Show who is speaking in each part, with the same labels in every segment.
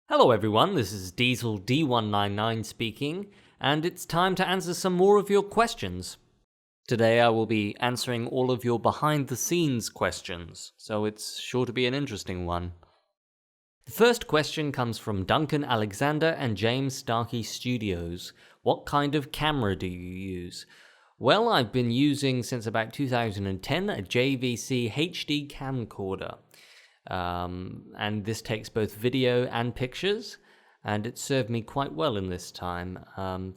Speaker 1: Hello everyone, this is DieselD199 speaking, and it's time to answer some more of your questions. Today I will be answering all of your behind-the-scenes questions, so it's sure to be an interesting one. The first question comes from Duncan Alexander and James Starkey Studios. What kind of camera do you use? Well, I've been using since about 2010 a JVC HD camcorder. And this takes both video and pictures, and it served me quite well in this time.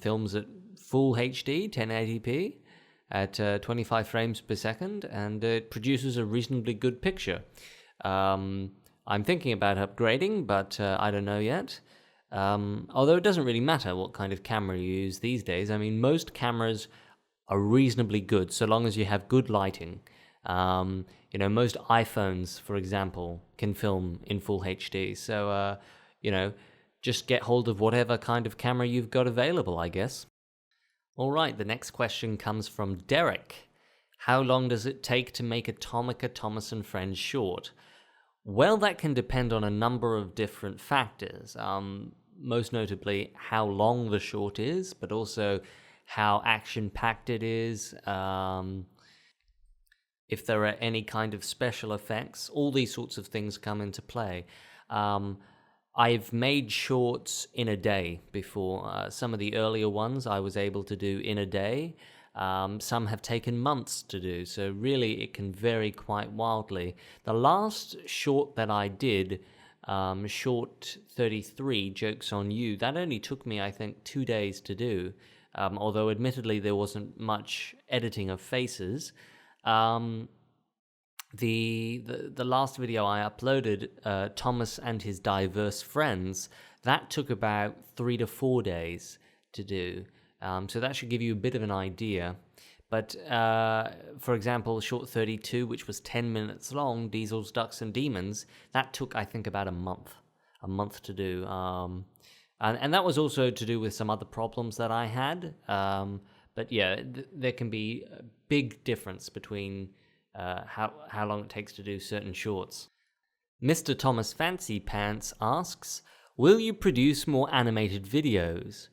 Speaker 1: Films at full HD, 1080p, at 25 frames per second, and it produces a reasonably good picture. I'm thinking about upgrading, but I don't know yet. Although it doesn't really matter what kind of camera you use these days. I mean, most cameras are reasonably good, so long as you have good lighting. Most iPhones, for example, can film in full HD. So, just get hold of whatever kind of camera you've got available, I guess. All right, the next question comes from Derek. How long does it take to make a Tomica Thomas & Friends short? Well, that can depend on a number of different factors. Most notably, how long the short is, but also how action-packed it is, if there are any kind of special effects. All these sorts of things come into play. I've made shorts in a day before. Some of the earlier ones I was able to do in a day. Some have taken months to do, so really it can vary quite wildly. The last short that I did, short 33, Jokes on You, that only took me, I think, 2 days to do, although admittedly there wasn't much editing of faces. The last video I uploaded, Thomas and His Diverse Friends, that took about 3 to 4 days to do. So that should give you a bit of an idea. But for example, short 32, which was 10 minutes long, Diesels, Ducks and Demons, that took, I think, about a month to do. And that was also to do with some other problems that I had. But yeah, there can be a big difference between how long it takes to do certain shorts. Mr. Thomas Fancy Pants asks, will you produce more animated videos?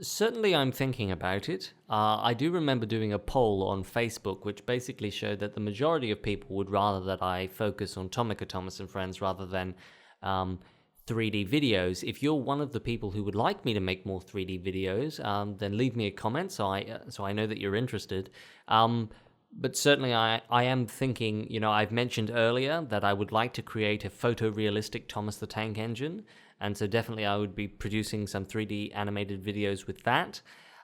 Speaker 1: Certainly I'm thinking about it. I do remember doing a poll on Facebook which basically showed that the majority of people would rather that I focus on Tomica Thomas and Friends rather than 3D videos. If you're one of the people who would like me to make more 3D videos, then leave me a comment so I know that you're interested. But certainly I am thinking, I've mentioned earlier that I would like to create a photorealistic Thomas the Tank Engine, and so definitely I would be producing some 3D animated videos with that.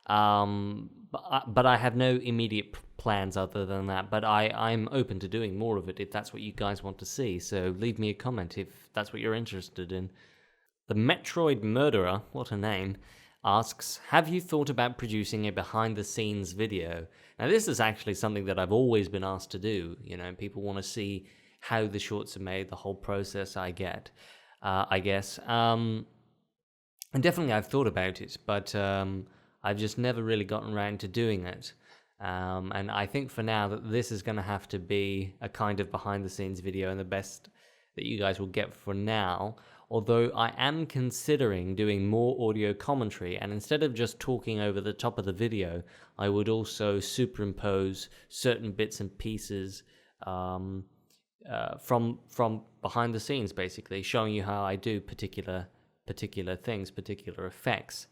Speaker 1: But I have no immediate plans other than that, but I'm open to doing more of it if that's what you guys want to see, so leave me a comment if that's what you're interested in. The Metroid Murderer, what a name, asks, have you thought about producing a behind-the-scenes video? Now this is actually something that I've always been asked to do. People want to see how the shorts are made, the whole process I guess. And definitely I've thought about it, but I've just never really gotten around to doing it. And I think for now that this is going to have to be a kind of behind-the-scenes video and the best that you guys will get for now. Although I am considering doing more audio commentary, and instead of just talking over the top of the video, I would also superimpose certain bits and pieces from behind the scenes, basically, showing you how I do particular things, particular effects,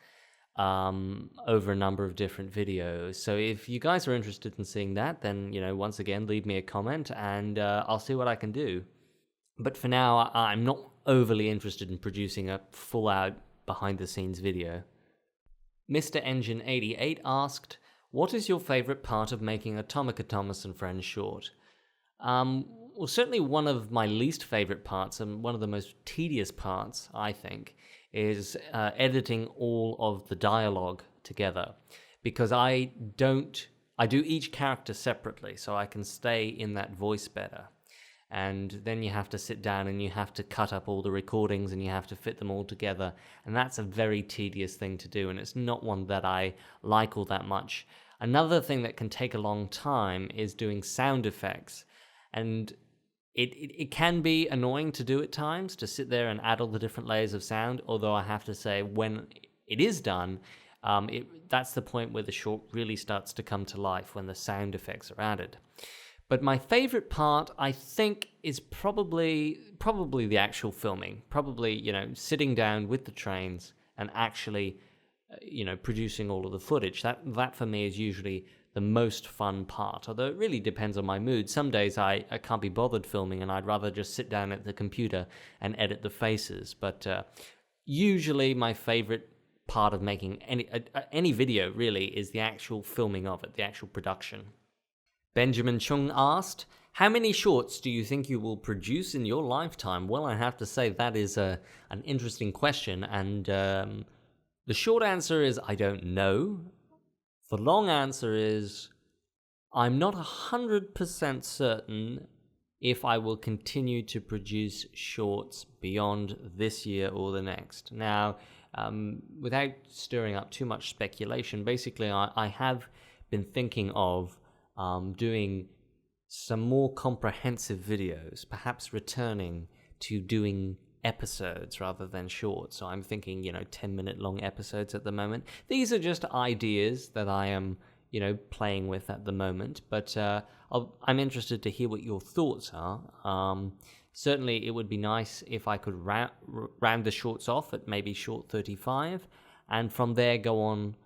Speaker 1: over a number of different videos. So if you guys are interested in seeing that, then, once again, leave me a comment, and I'll see what I can do. But for now, I'm not overly interested in producing a full-out behind-the-scenes video. Mr. Engine 88 asked, what is your favorite part of making a Tomica Thomas and Friends short? Well, certainly one of my least favorite parts, and one of the most tedious parts, I think, is editing all of the dialogue together. Because I do each character separately, so I can stay in that voice better. And then you have to sit down and you have to cut up all the recordings and you have to fit them all together. And that's a very tedious thing to do, and it's not one that I like all that much. Another thing that can take a long time is doing sound effects. And It can be annoying to do at times, to sit there and add all the different layers of sound, although I have to say, when it is done, that's the point where the short really starts to come to life, when the sound effects are added. But my favorite part, I think, is probably the actual filming. Probably, sitting down with the trains and actually, producing all of the footage. That for me is usually the most fun part, although it really depends on my mood. Some days I can't be bothered filming, and I'd rather just sit down at the computer and edit the faces. But usually my favorite part of making any video really is the actual filming of it, the actual production. Benjamin Chung asked, how many shorts do you think you will produce in your lifetime? Well, I have to say that is an interesting question, and the short answer is I don't know. The long answer is I'm not 100% certain if I will continue to produce shorts beyond this year or the next. Now, without stirring up too much speculation, basically I have been thinking of doing some more comprehensive videos, perhaps returning to doing episodes rather than shorts. So I'm thinking, 10-minute long episodes at the moment. These are just ideas that I am, playing with at the moment, but I'm interested to hear what your thoughts are. Certainly, it would be nice if I could round the shorts off at maybe short 35, and from there go on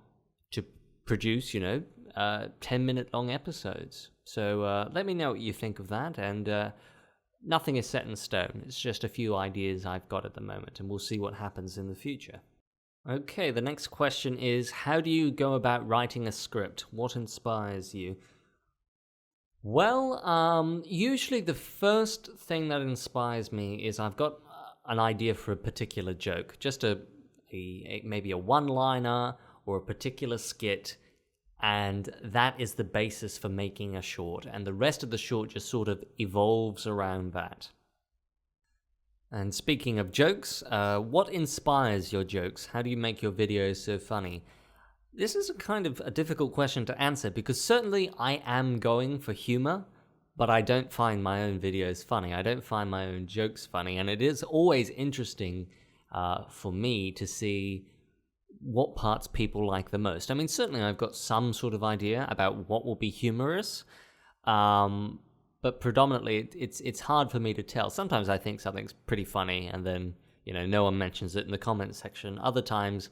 Speaker 1: to produce, 10-minute long episodes. So let me know what you think of that, and nothing is set in stone. It's just a few ideas I've got at the moment, and we'll see what happens in the future. Okay, the next question is, how do you go about writing a script? What inspires you? Well, usually the first thing that inspires me is I've got an idea for a particular joke, just maybe a one-liner or a particular skit, and that is the basis for making a short, and the rest of the short just sort of evolves around that. And speaking of jokes, what inspires your jokes? How do you make your videos so funny? This is a kind of a difficult question to answer, because certainly I am going for humor, but I don't find my own videos funny. I don't find my own jokes funny, and it is always interesting for me to see what parts people like the most. I mean, certainly I've got some sort of idea about what will be humorous, but predominantly it's hard for me to tell. Sometimes I think something's pretty funny, and then no one mentions it in the comments section. Other times,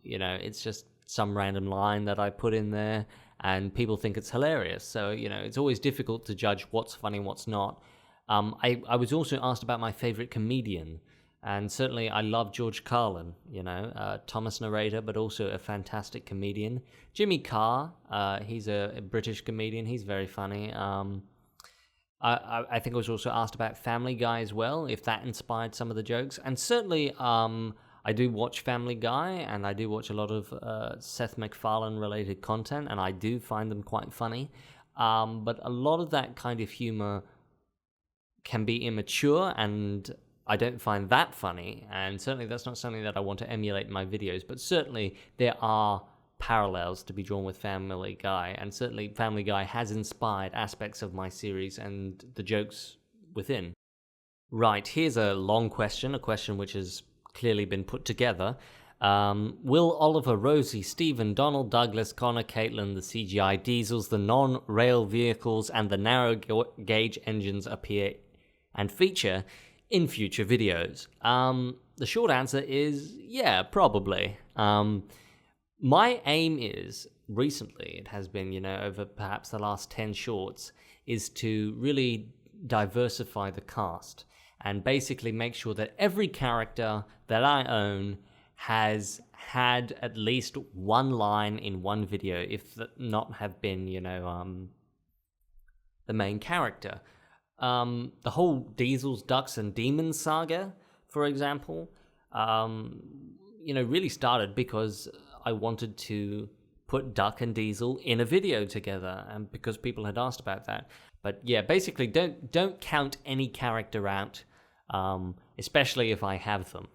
Speaker 1: it's just some random line that I put in there, and people think it's hilarious. So it's always difficult to judge what's funny, what's not. I was also asked about my favorite comedian. And certainly I love George Carlin, Thomas narrator, but also a fantastic comedian. Jimmy Carr, he's a British comedian. He's very funny. I think I was also asked about Family Guy as well, if that inspired some of the jokes. And certainly I do watch Family Guy, and I do watch a lot of Seth MacFarlane-related content, and I do find them quite funny. But a lot of that kind of humor can be immature, and I don't find that funny, and certainly that's not something that I want to emulate in my videos, but certainly there are parallels to be drawn with Family Guy, and certainly Family Guy has inspired aspects of my series and the jokes within. Right, here's a long question, a question which has clearly been put together. Will Oliver, Rosie, Stephen, Donald, Douglas, Connor, Caitlin, the CGI diesels, the non-rail vehicles, and the narrow gauge engines appear and feature in future videos? The short answer is yeah, probably. My aim is, recently, it has been, over perhaps the last 10 shorts, is to really diversify the cast and basically make sure that every character that I own has had at least one line in one video, if not have been, the main character. The whole Diesels, Ducks, and Demons saga, for example, really started because I wanted to put Duck and Diesel in a video together, and because people had asked about that. But yeah, basically, don't count any character out, especially if I have them.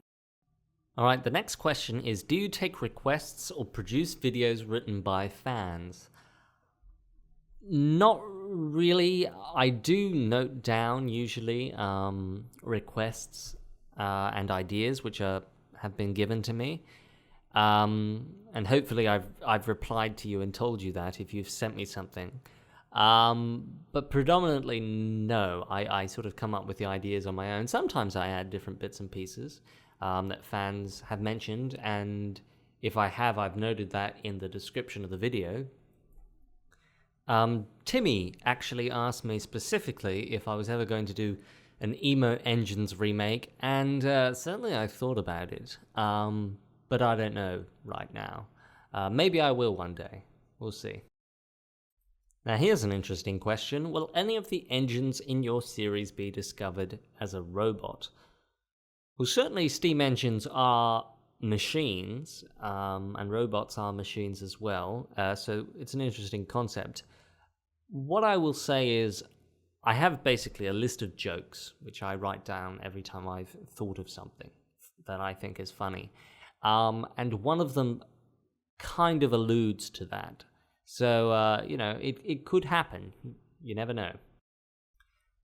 Speaker 1: All right, the next question is, do you take requests or produce videos written by fans? Not really. I do note down usually requests and ideas which have been given to me. And hopefully I've replied to you and told you that if you've sent me something. But predominantly, no. I sort of come up with the ideas on my own. Sometimes I add different bits and pieces that fans have mentioned, and if I have, I've noted that in the description of the video. Timmy actually asked me specifically if I was ever going to do an Emo Engines remake, and certainly I've thought about it, but I don't know right now. Maybe I will one day. We'll see. Now here's an interesting question. Will any of the engines in your series be discovered as a robot? Well, certainly steam engines are machines, and robots are machines as well, so it's an interesting concept. What I will say is I have basically a list of jokes which I write down every time I've thought of something that I think is funny, and one of them kind of alludes to that. So, it could happen. You never know.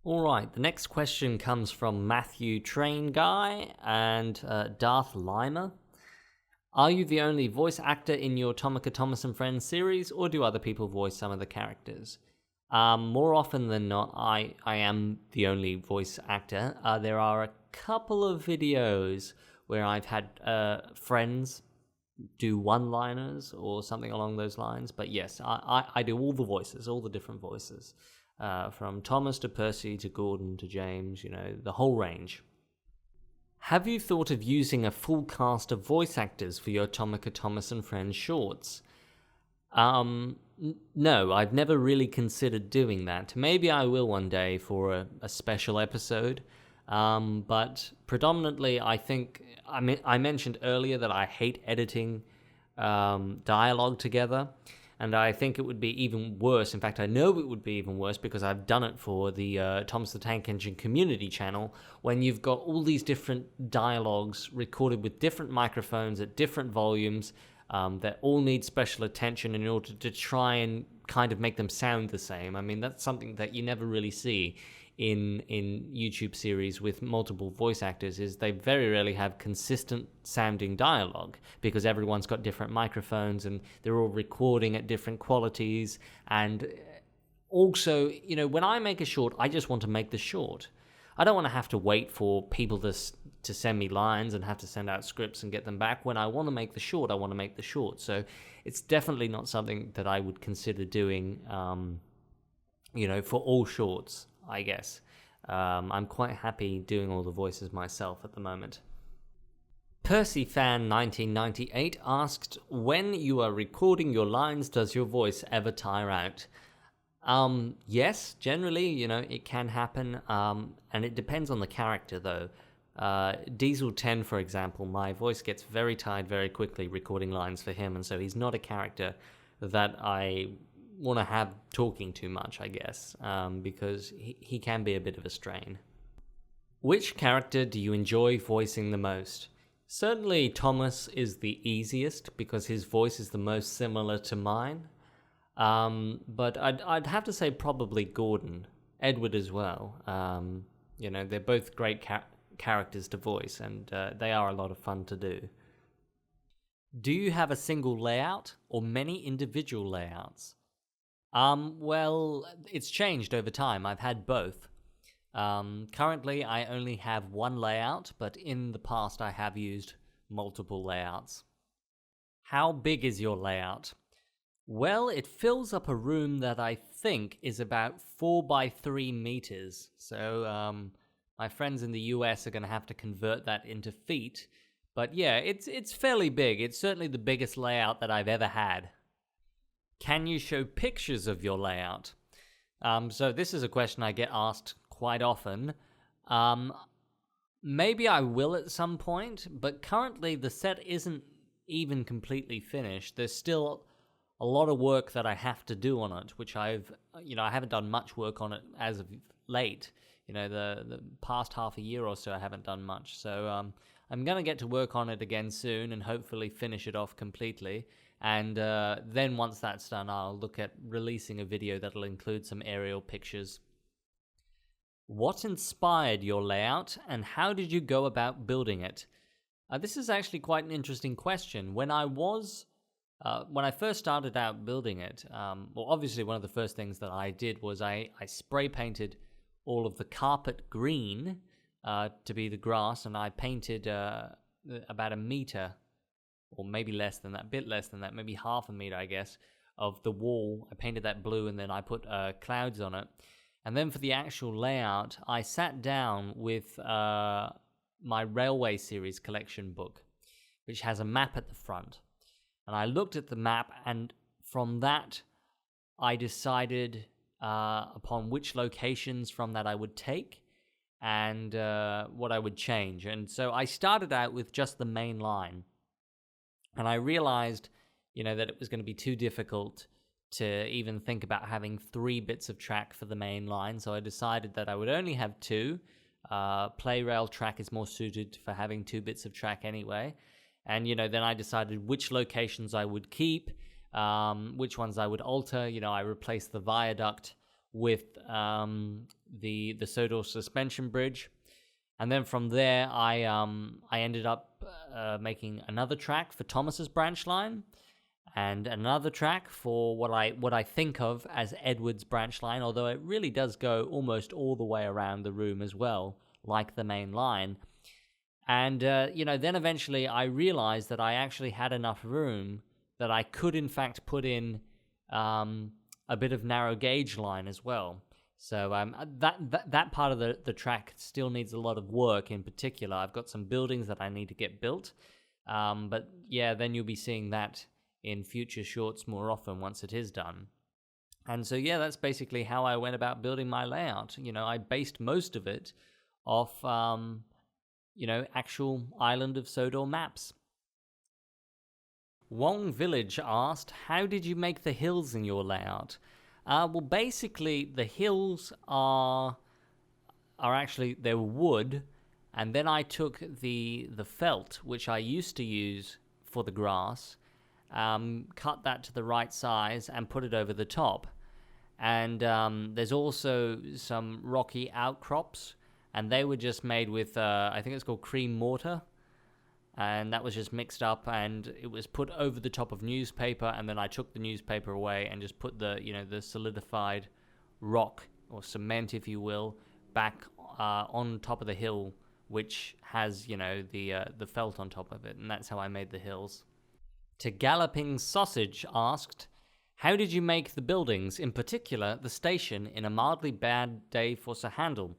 Speaker 1: All right, the next question comes from Matthew Train Guy and Darth Limer. Are you the only voice actor in your Tomica Thomas and Friends series, or do other people voice some of the characters? More often than not, I am the only voice actor. There are a couple of videos where I've had friends do one-liners or something along those lines, but yes, I do all the voices, all the different voices, from Thomas to Percy to Gordon to James, the whole range. Have you thought of using a full cast of voice actors for your Tomica Thomas and Friends shorts? No, I've never really considered doing that. Maybe I will one day for a special episode, but predominantly I think, I mentioned earlier that I hate editing dialogue together, and I think it would be even worse. In fact, I know it would be even worse because I've done it for the Thomas the Tank Engine community channel, when you've got all these different dialogues recorded with different microphones at different volumes that all need special attention in order to try and kind of make them sound the same. I mean, that's something that you never really see in YouTube series with multiple voice actors, is they very rarely have consistent sounding dialogue because everyone's got different microphones and they're all recording at different qualities. And also, when I make a short, I just want to make the short. I don't want to have to wait for people to send me lines and have to send out scripts and get them back. When I want to make the short, I want to make the short. So it's definitely not something that I would consider doing, for all shorts, I guess. I'm quite happy doing all the voices myself at the moment. PercyFan1998 asked, when you are recording your lines, does your voice ever tire out? Yes, generally, it can happen, and it depends on the character, though. DieselD199's, for example, my voice gets very tired very quickly recording lines for him, and so he's not a character that I want to have talking too much, I guess, because he can be a bit of a strain. Which character do you enjoy voicing the most? Certainly Thomas is the easiest because his voice is the most similar to mine. But I'd have to say probably Gordon, Edward as well. They're both great characters to voice, and they are a lot of fun to do. Do you have a single layout or many individual layouts? Well, it's changed over time. I've had both. Currently, I only have one layout, but in the past I have used multiple layouts. How big is your layout? Well, it fills up a room that I think is about 4 by 3 meters. So my friends in the US are going to have to convert that into feet. But yeah, it's fairly big. It's certainly the biggest layout that I've ever had. Can you show pictures of your layout? So this is a question I get asked quite often. Maybe I will at some point, but currently the set isn't even completely finished. There's still a lot of work that I have to do on it, which I haven't done much work on it as of late. The past half a year or so I haven't done much. So I'm going to get to work on it again soon and hopefully finish it off completely. And then once that's done, I'll look at releasing a video that'll include some aerial pictures. What inspired your layout, and how did you go about building it? This is actually quite an interesting question. When I first started out building it, well, obviously one of the first things that I did was I spray painted all of the carpet green to be the grass, and I painted about a meter, or maybe less than that, a bit less than that, maybe half a meter, I guess, of the wall. I painted that blue, and then I put clouds on it. And then for the actual layout, I sat down with my Railway Series collection book, which has a map at the front. And I looked at the map, and from that, I decided upon which locations from that I would take and what I would change. And so I started out with just the main line. And I realized, that it was going to be too difficult to even think about having 3 bits of track for the main line. So I decided that I would only have 2. Play rail track is more suited for having 2 bits of track anyway. And, then I decided which locations I would keep, which ones I would alter. I replaced the viaduct with the Sodor suspension bridge. And then from there, I ended up making another track for Thomas's branch line, and another track for what I think of as Edward's branch line, although it really does go almost all the way around the room as well, like the main line. And, then eventually I realized that I actually had enough room that I could, in fact, put in a bit of narrow gauge line as well. So that part of the track still needs a lot of work. In particular, I've got some buildings that I need to get built. But yeah, then you'll be seeing that in future shorts more often once it is done. And so yeah, that's basically how I went about building my layout. I based most of it off actual Island of Sodor maps. Wong Village asked, how did you make the hills in your layout? Well, basically, the hills are actually, they're wood, and then I took the felt, which I used to use for the grass, cut that to the right size, and put it over the top. And there's also some rocky outcrops, and they were just made with, I think it's called cream mortar, and that was just mixed up, and it was put over the top of newspaper, and then I took the newspaper away and just put the solidified rock, or cement, if you will, back on top of the hill, which has, the felt on top of it, and that's how I made the hills. To Galloping Sausage asked, how did you make the buildings, in particular the station, in a mildly bad day for Sir Handel?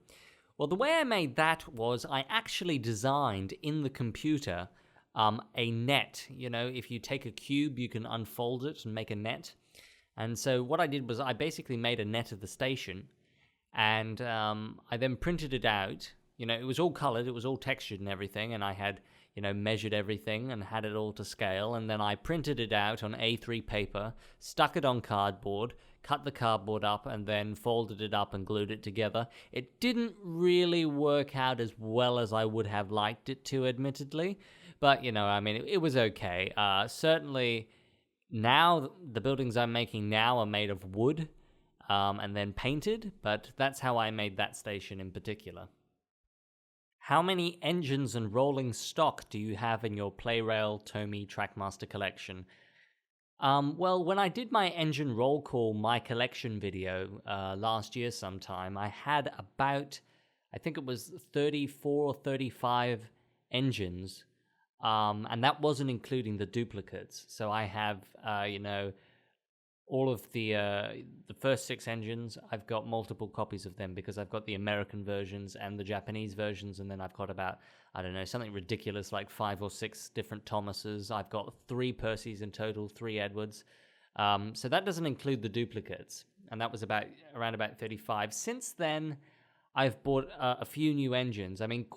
Speaker 1: Well, the way I made that was I actually designed in the computer a net. If you take a cube, you can unfold it and make a net. And so what I did was I basically made a net of the station, and I then printed it out. It was all colored, it was all textured and everything, and I had, measured everything and had it all to scale, and then I printed it out on A3 paper, stuck it on cardboard, cut the cardboard up, and then folded it up and glued it together. It didn't really work out as well as I would have liked it to, admittedly, but, it was okay. Certainly, now, the buildings I'm making now are made of wood, and then painted, but that's how I made that station in particular. How many engines and rolling stock do you have in your Playrail Tomy Trackmaster collection? Well, when I did my engine roll call, my collection video last year sometime, I had about, I think it was 34 or 35 engines, and that wasn't including the duplicates. So I have, all of the first 6 engines. I've got multiple copies of them because I've got the American versions and the Japanese versions, and then I've got about, I don't know, something ridiculous like 5 or 6 different Thomases. I've got 3 Percys in total, 3 Edwards. So that doesn't include the duplicates, and that was around about 35. Since then, I've bought a few new engines. I mean,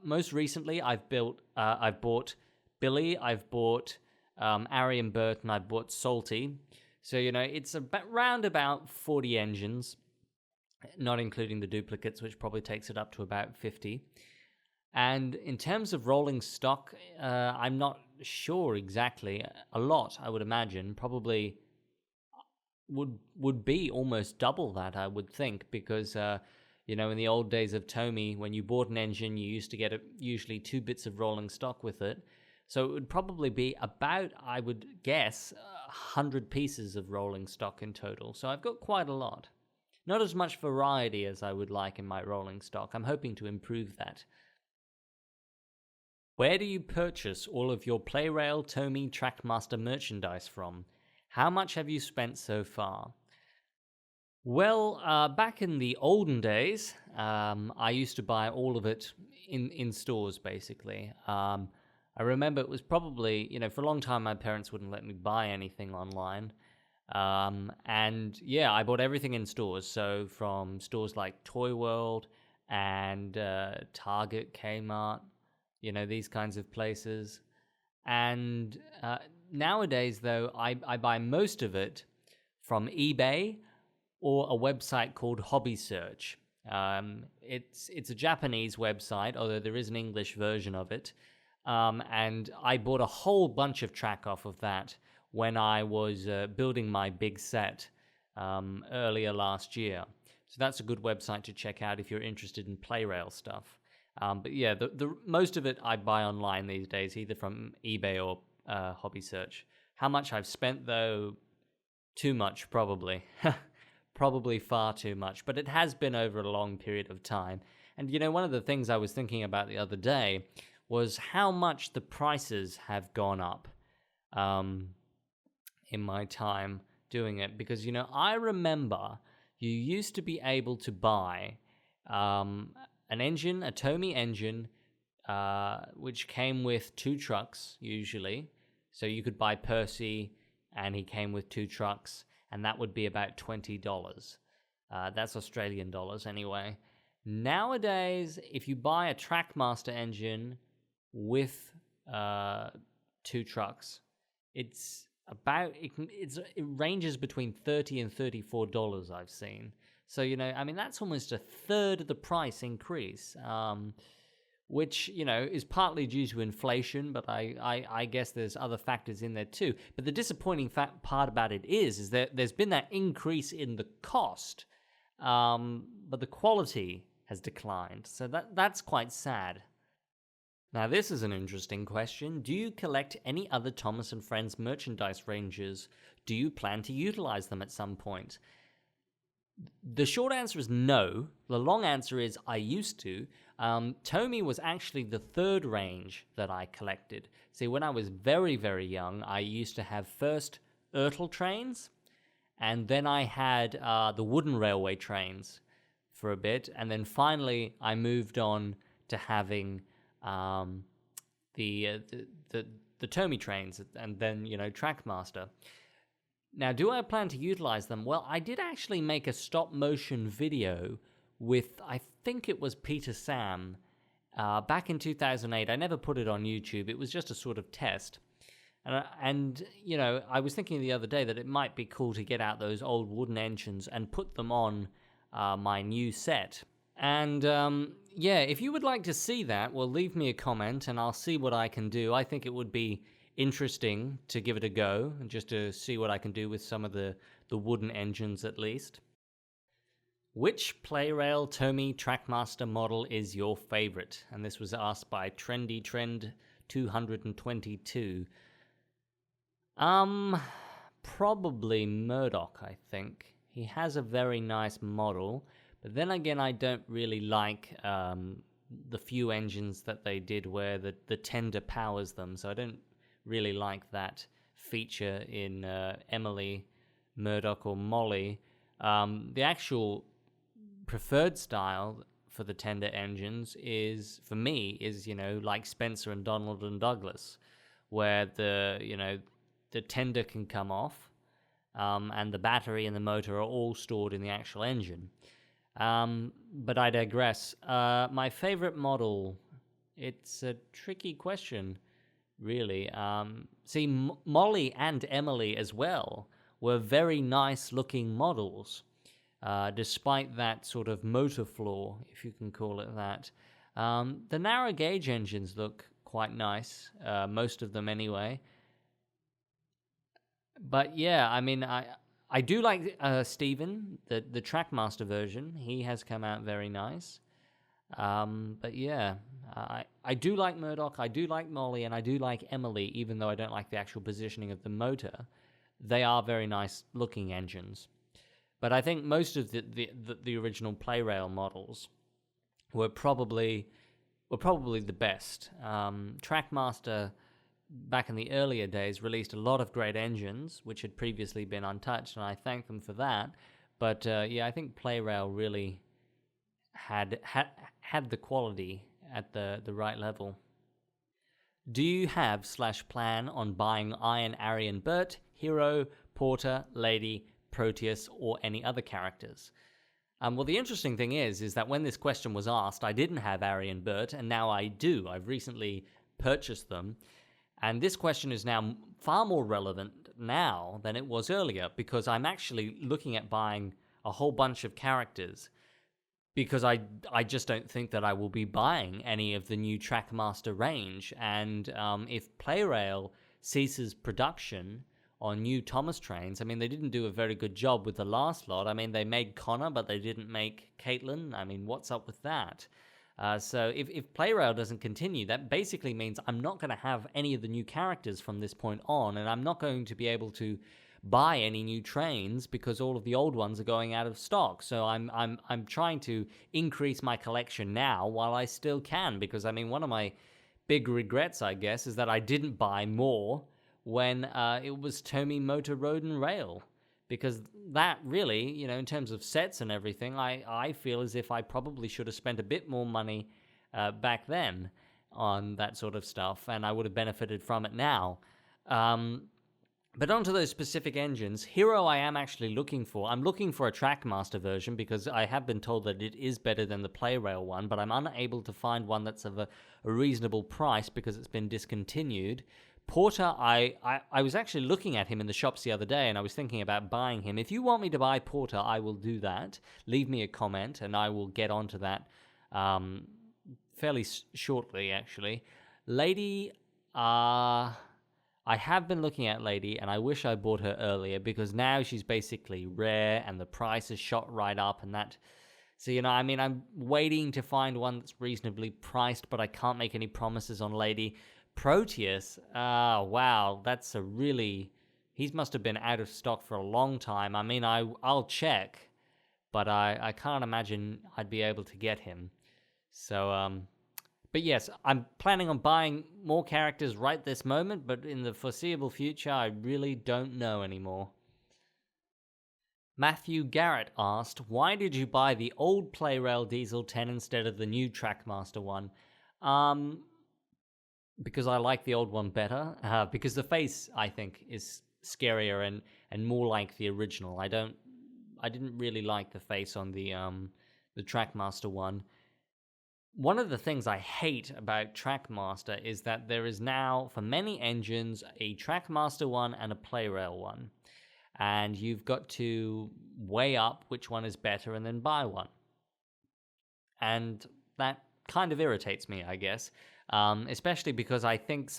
Speaker 1: most recently, I've bought Billy, I've bought Ari and Bert, and I bought Salty. So, it's around about 40 engines, not including the duplicates, which probably takes it up to about 50. And in terms of rolling stock, I'm not sure exactly. A lot, I would imagine, probably would be almost double that, I would think, because in the old days of Tomy, when you bought an engine, you used to get usually 2 bits of rolling stock with it. So it would probably be about, I would guess, 100 pieces of rolling stock in total. So I've got quite a lot. Not as much variety as I would like in my rolling stock. I'm hoping to improve that. Where do you purchase all of your Playrail, Tomy, Trackmaster merchandise from? How much have you spent so far? Well, back in the olden days, I used to buy all of it in stores, basically. I remember it was probably, for a long time my parents wouldn't let me buy anything online. And yeah, I bought everything in stores. So from stores like Toy World and Target, Kmart, these kinds of places. And nowadays, though, I buy most of it from eBay or a website called Hobby Search. It's a Japanese website, although there is an English version of it. And I bought a whole bunch of track off of that when I was building my big set earlier last year. So that's a good website to check out if you're interested in Playrail stuff. But yeah, the most of it I buy online these days, either from eBay or Hobby Search. How much I've spent, though, too much, probably. Probably far too much, but it has been over a long period of time. And one of the things I was thinking about the other day was how much the prices have gone up in my time doing it. Because, I remember you used to be able to buy an engine, a Tomy engine, which came with 2 trucks, usually. So you could buy Percy, and he came with 2 trucks, and that would be about $20. That's Australian dollars, anyway. Nowadays, if you buy a Trackmaster engine with 2 trucks, it ranges between $30 and $34, I've seen. So, that's almost a third of the price increase, which, is partly due to inflation, but I guess there's other factors in there too. But the disappointing part about it is that there's been that increase in the cost, but the quality has declined. So that's quite sad. Now, this is an interesting question. Do you collect any other Thomas & Friends merchandise ranges? Do you plan to utilize them at some point? The short answer is no. The long answer is I used to. Tomy was actually the third range that I collected. See, when I was very, very young, I used to have first Ertl trains, and then I had the wooden railway trains for a bit, and then finally I moved on to having the Tomy trains, and then Trackmaster. Now, do I plan to utilize them? Well, I did actually make a stop-motion video with, I think it was Peter Sam, back in 2008. I never put it on YouTube. It was just a sort of test. And I was thinking the other day that it might be cool to get out those old wooden engines and put them on my new set. And yeah, if you would like to see that, well, leave me a comment and I'll see what I can do. I think it would be interesting to give it a go and just to see what I can do with some of the wooden engines at least. Which Playrail Tomy Trackmaster model is your favorite? And this was asked by Trendy Trend 222. Probably Murdoch, I think. He has a very nice model, but then again, I don't really like the few engines that they did where the tender powers them, so I don't really like that feature in Emily, Murdoch, or Molly. The actual preferred style for the tender engines is, for me, like Spencer and Donald and Douglas, where the tender can come off, and the battery and the motor are all stored in the actual engine. But I digress. My favorite model, it's a tricky question, really. See, Molly and Emily as well were very nice looking models, despite that sort of motor flaw, if you can call it that. The narrow gauge engines look quite nice, most of them anyway. But yeah, I mean, I do like Steven, the Trackmaster version. He has come out very nice. But yeah, I do like Murdoch, I do like Molly, and I do like Emily, even though I don't like the actual positioning of the motor. They are very nice looking engines. But I think most of the original Play-Rail models were probably the best. Trackmaster, back in the earlier days, released a lot of great engines, which had previously been untouched, and I thank them for that. But yeah, I think Play-Rail really had the quality at the right level. Do you have / plan on buying Iron, Arian, Bert, Hero, Porter, Lady, Proteus, or any other characters? Well, the interesting thing is that when this question was asked, I didn't have Arian Bert, and now I do. I've recently purchased them. And this question is now far more relevant now than it was earlier, because I'm actually looking at buying a whole bunch of characters, because I just don't think that I will be buying any of the new Trackmaster range. And if Play-Rail ceases production on new Thomas trains, I mean, they didn't do a very good job with the last lot. I mean, they made Connor, but they didn't make Caitlin. I mean, what's up with that? So if Play-Rail doesn't continue, that basically means I'm not going to have any of the new characters from this point on, and I'm not going to be able to buy any new trains because all of the old ones are going out of stock. So I'm trying to increase my collection now while I still can, because I mean, one of my big regrets, I guess, is that I didn't buy more when it was Tomy Motor Road and Rail, because that really, you know, in terms of sets and everything, I feel as if I probably should have spent a bit more money back then on that sort of stuff, and I would have benefited from it now. But onto those specific engines, Hero I am actually looking for. I'm looking for a Trackmaster version because I have been told that it is better than the Play-Rail one, but I'm unable to find one that's of a reasonable price because it's been discontinued. Porter, I was actually looking at him in the shops the other day, and I was thinking about buying him. If you want me to buy Porter, I will do that. Leave me a comment, and I will get onto that fairly shortly, actually. Lady, I have been looking at Lady, and I wish I bought her earlier, because now she's basically rare, and the price is shot right up, and that... So, you know, I mean, I'm waiting to find one that's reasonably priced, but I can't make any promises on Lady. Proteus, wow, that's a really... He must have been out of stock for a long time. I mean, I'll check, but I can't imagine I'd be able to get him. So, but yes, I'm planning on buying more characters right this moment, but in the foreseeable future, I really don't know anymore. Matthew Garrett asked, why did you buy the old Play-Rail Diesel 10 instead of the new Trackmaster one? Because I like the old one better, because the face, I think, is scarier and more like the original. I didn't really like the face on the Trackmaster one. One of the things I hate about Trackmaster is that there is now, for many engines, a Trackmaster one and a Play-Rail one. And you've got to weigh up which one is better and then buy one. And that kind of irritates me, I guess. Especially because I think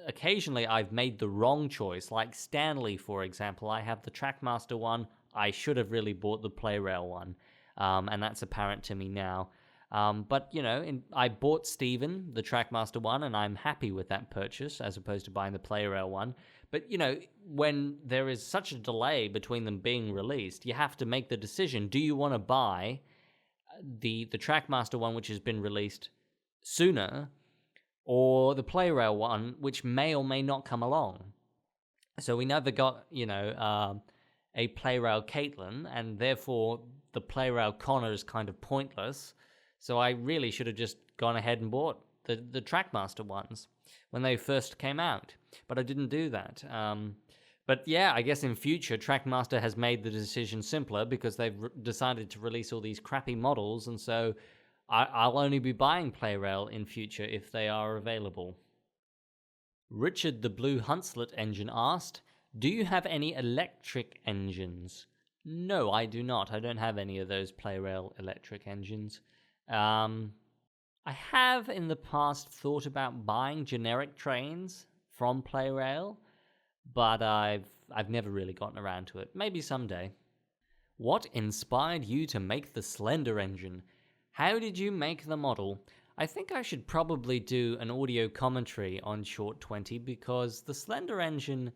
Speaker 1: occasionally I've made the wrong choice. Like Stanley, for example, I have the Trackmaster one. I should have really bought the Play-Rail one. And that's apparent to me now. But, you know, I bought Steven, the Trackmaster one, and I'm happy with that purchase as opposed to buying the Play-Rail one. But, you know, when there is such a delay between them being released, you have to make the decision. Do you want to buy the Trackmaster one, which has been released sooner, or the Play-Rail one, which may or may not come along? So we never got, you know, a Play-Rail Caitlin, and therefore the Play-Rail Connor is kind of pointless. So I really should have just gone ahead and bought the Trackmaster ones when they first came out. But I didn't do that. But yeah, I guess in future, Trackmaster has made the decision simpler because they've decided to release all these crappy models. And so I'll only be buying Play-Rail in future if they are available. Richard the Blue Hunslet Engine asked, do you have any electric engines? No, I do not. I don't have any of those Play-Rail electric engines. I have in the past thought about buying generic trains from Playrail, but I've never really gotten around to it. Maybe someday. What inspired you to make the Slender Engine? How did you make the model? I think I should probably do an audio commentary on Short 20 because the Slender Engine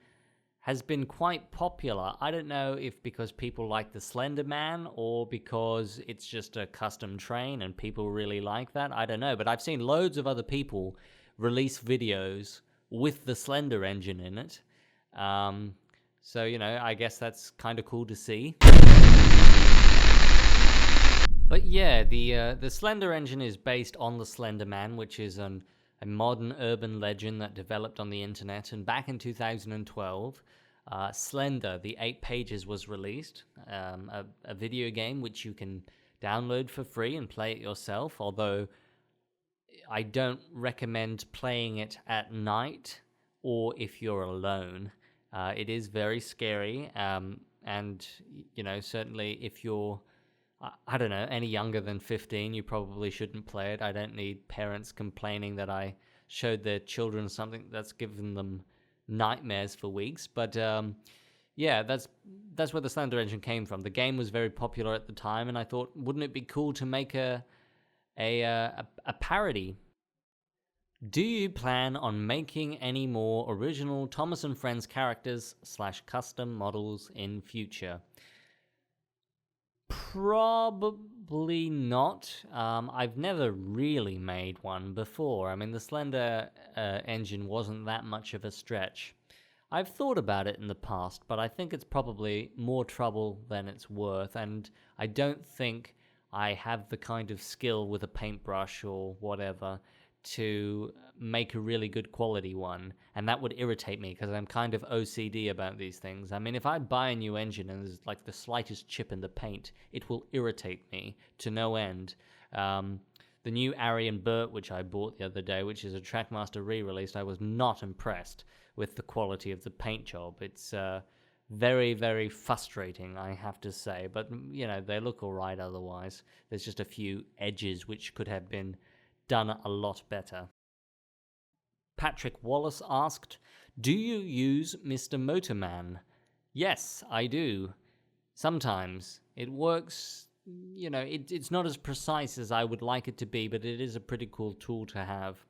Speaker 1: has been quite popular. I don't know if because people like the Slender Man or because it's just a custom train and people really like that. I don't know, but I've seen loads of other people release videos with the Slender Engine in it. So, I guess that's kind of cool to see. But yeah, the Slender Engine is based on the Slender Man, which is a modern urban legend that developed on the internet. And back in 2012, Slender, the 8 Pages, was released, a video game which you can download for free and play it yourself, although I don't recommend playing it at night or if you're alone. It is very scary, and, certainly if you're I don't know, any younger than 15, you probably shouldn't play it. I don't need parents complaining that I showed their children something that's given them nightmares for weeks. But yeah, that's where the Slender Engine came from. The game was very popular at the time, and I thought, wouldn't it be cool to make a parody? Do you plan on making any more original Thomas and Friends characters / custom models in future? Probably not. I've never really made one before. I mean, the Slender Engine wasn't that much of a stretch. I've thought about it in the past, but I think it's probably more trouble than it's worth, and I don't think I have the kind of skill with a paintbrush or whatever to make a really good quality one, and that would irritate me because I'm kind of OCD about these things. I mean, if I buy a new engine and there's like the slightest chip in the paint, it will irritate me to no end. The new Arian Burt, which I bought the other day, which is a Trackmaster re-release, I was not impressed with the quality of the paint job. It's very, very frustrating, I have to say, but they look all right otherwise. There's just a few edges which could have been done a lot better. Patrick Wallace asked, do you use Mr. Motorman? Yes, I do. Sometimes. It works, it's not as precise as I would like it to be, but it is a pretty cool tool to have.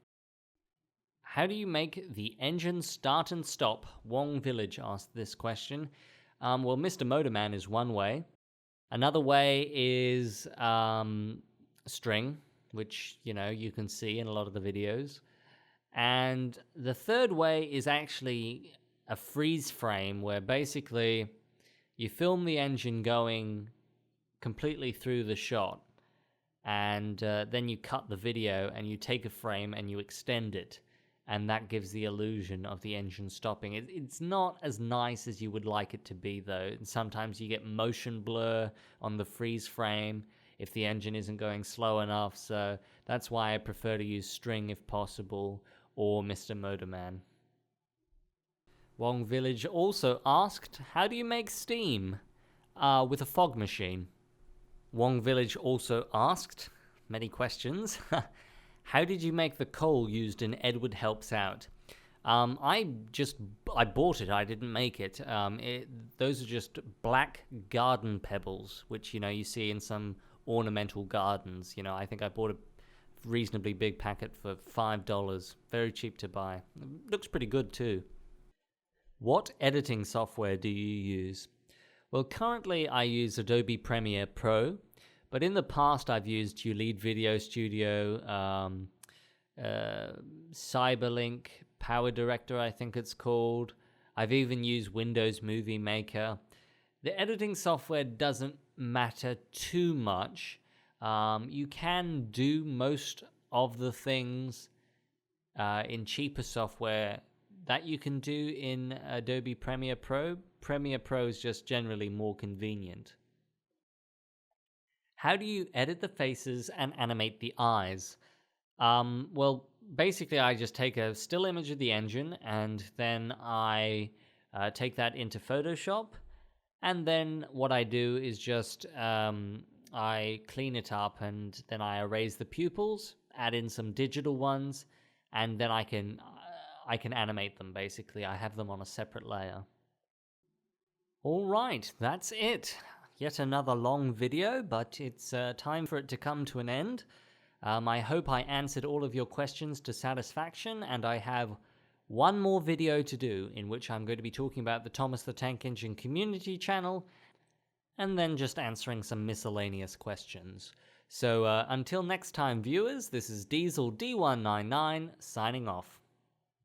Speaker 1: How do you make the engine start and stop? Wong Village asked this question. Well, Mr. Motorman is one way. Another way is string, which, you can see in a lot of the videos. And the third way is actually a freeze frame where basically you film the engine going completely through the shot, and then you cut the video and you take a frame and you extend it, and that gives the illusion of the engine stopping. It's not as nice as you would like it to be, though. And sometimes you get motion blur on the freeze frame if the engine isn't going slow enough, so that's why I prefer to use string if possible, or Mr. Motorman. Wong Village also asked, how do you make steam? With a fog machine. Wong Village also asked, many questions, how did you make the coal used in Edward Helps Out? I bought it, I didn't make it. Those are just black garden pebbles, which, you see in some ornamental gardens. I think I bought a reasonably big packet for $5. Very cheap to buy. It looks pretty good too. What editing software do you use? Well, currently I use Adobe Premiere Pro, but in the past I've used YouLead Video Studio, Cyberlink, Power Director I think it's called. I've even used Windows Movie Maker. The editing software doesn't matter too much. You can do most of the things in cheaper software that you can do in Adobe Premiere Pro. Premiere Pro is just generally more convenient. How do you edit the faces and animate the eyes? Well, basically I just take a still image of the engine and then I take that into Photoshop, and then what I do is just I clean it up and then I erase the pupils add in some digital ones, and then I can animate them, basically. I have them on a separate layer. Alright, that's it. Yet another long video, but it's time for it to come to an end. I hope I answered all of your questions to satisfaction, and I have one more video to do in which I'm going to be talking about the Thomas the Tank Engine community channel, and then just answering some miscellaneous questions. So until next time, viewers, this is DieselD199 signing off.